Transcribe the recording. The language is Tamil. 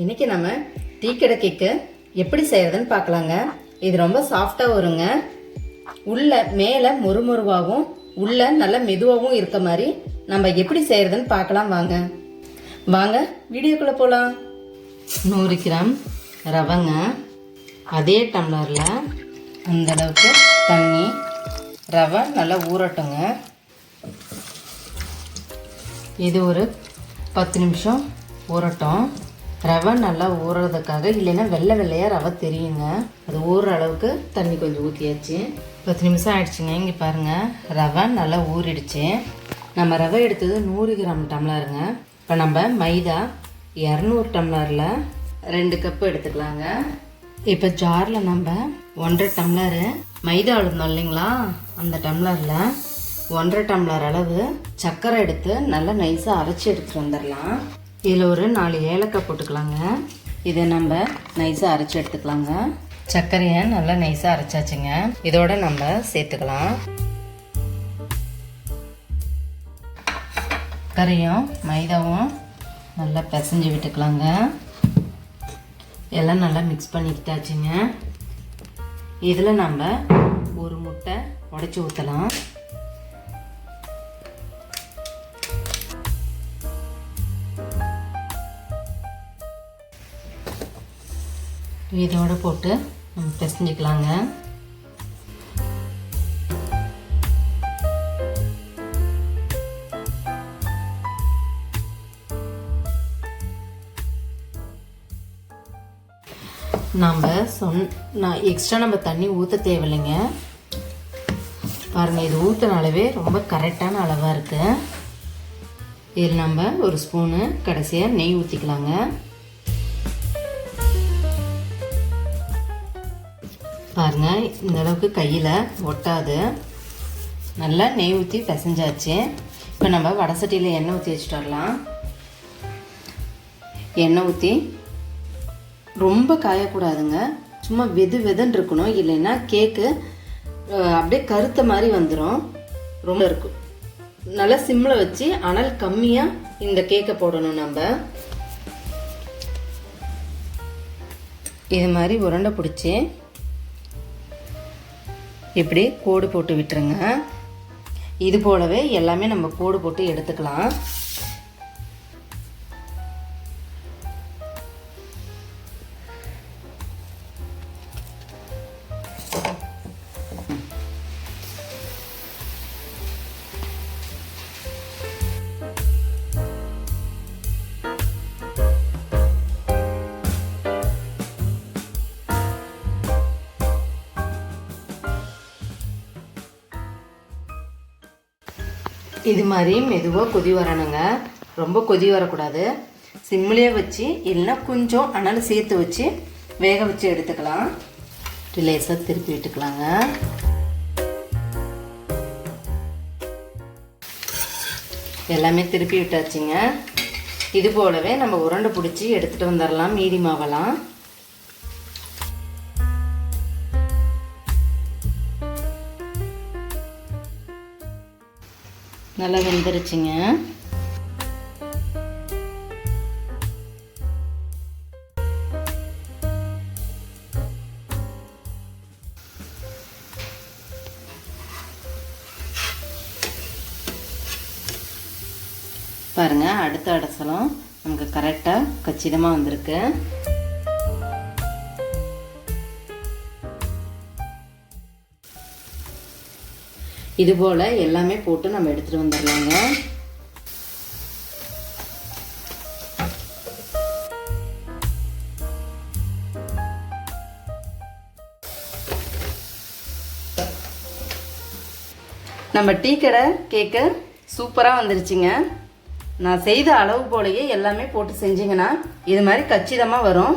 இன்றைக்கி நம்ம டீ கடை கேக்கு எப்படி செய்கிறதுன்னு பார்க்கலாங்க. இது ரொம்ப சாஃப்டாக வருங்க. உள்ள மேலே மொறுமொறுவாகவும் உள்ள நல்ல மெதுவாகவும் இருக்க மாதிரி நம்ம எப்படி செய்கிறதுன்னு பார்க்கலாம். வாங்க வீடியோக்குள்ளே போகலாம். 100 கிராம் ரவைங்க, அதே டம்ளரில் அந்தளவுக்கு தண்ணி. ரவை நல்லா ஊறட்டுங்க. இது ஒரு 10 நிமிஷம் ஊறட்டும். ரவை நல்லா ஊறுறதுக்காக, இல்லைன்னா வெள்ளை வெள்ளையாக ரவை தெரியுங்க. அது ஊறுற அளவுக்கு தண்ணி கொஞ்சம் ஊற்றியாச்சு. 10 நிமிஷம் ஆயிடுச்சுங்க. இங்கே பாருங்கள், ரவை நல்லா ஊறிடுச்சு. நம்ம ரவை எடுத்தது 100 கிராம் டம்ளருங்க. இப்போ நம்ம மைதா 200 டம்ளரில் 2 கப்பு எடுத்துக்கலாங்க. இப்போ ஜாரில் நம்ம 1.5 டம்ளரு மைதா அழுந்தோம் இல்லைங்களா, அந்த டம்ளரில் 1.5 டம்ளர் அளவு சர்க்கரை எடுத்து நல்லா நைஸாக அரைச்சி எடுத்துகிட்டு வந்துடலாம். இதில் ஒரு 4 ஏலக்காய் போட்டுக்கலாங்க. இதை நம்ம நைஸாக அரைச்சி எடுத்துக்கலாங்க. சர்க்கரையை நல்லா நைஸாக அரைச்சாச்சுங்க. இதோட நம்ம சேர்த்துக்கலாம். சர்க்கரையும் மைதாவும் நல்லா பிசைஞ்சு விட்டுக்கலாங்க. எல்லாம் நல்லா மிக்ஸ் பண்ணிக்கிட்டாச்சுங்க. இதில் நம்ம ஒரு முட்டை உடைச்சி ஊற்றலாம். இதோட போட்டு நம்ம பிசைஞ்சிக்கலாங்க. நான் எக்ஸ்ட்ரா நம்ம தண்ணி ஊற்ற தேவையில்லைங்க. பாருங்கள், இது ஊற்றினாலவே ரொம்ப கரெக்டான அளவாக இருக்குது. இதில் நம்ம ஒரு ஸ்பூனு கடைசியாக நெய் ஊற்றிக்கலாங்க. பாருங்கள், இந்த அளவுக்கு கையில் ஒட்டாது. நல்லா நெய் ஊற்றி பிசைஞ்சாச்சு. இப்போ நம்ம வடை சட்டியில் எண்ணெய் ஊற்றி வச்சுட்டு வரலாம். எண்ணெய் ஊற்றி ரொம்ப காயக்கூடாதுங்க, சும்மா வெதுன்னு இருக்கணும். இல்லைன்னா கேக்கு அப்படியே கருத்த மாதிரி வந்துடும். ரொம்ப இருக்கும். நல்லா சிம்மில் வச்சு அனல் கம்மியாக இந்த கேக்கை போடணும். நம்ம இது மாதிரி உருண்டை பிடிச்சி இப்படி கோடு போட்டு விட்டுருங்க. இது போலவே எல்லாமே நம்ம கோடு போட்டு எடுத்துக்கலாம். இது மாதிரி மெதுவாக கொதி வரணுங்க. ரொம்ப கொதி வரக்கூடாது. சிம்மிலே வச்சு இல்லைன்னா கொஞ்சம் அனல் சேர்த்து வச்சு வேக வச்சு எடுத்துக்கலாம். லேசாக திருப்பி விட்டுக்கலாங்க. எல்லாமே திருப்பி விட்டாச்சுங்க. இது போலவே நம்ம உருண்டை பிடிச்சி எடுத்துகிட்டு வந்துடலாம். மீதி மாவெல்லாம் நல்லா வெந்துருச்சுங்க. பாருங்க, அடுத்த அடசலும் நமக்கு கரெக்டாக கச்சிதமாக வந்திருக்கு. இது போல் எல்லாமே போட்டு நம்ம எடுத்துகிட்டு வந்துடலாங்க. நம்ம டீ கடை கேக்கு சூப்பராக வந்துருச்சுங்க. நான் செய்த அளவு போலயே எல்லாமே போட்டு செஞ்சிங்கன்னா இது மாதிரி கச்சிதமாக வரும்.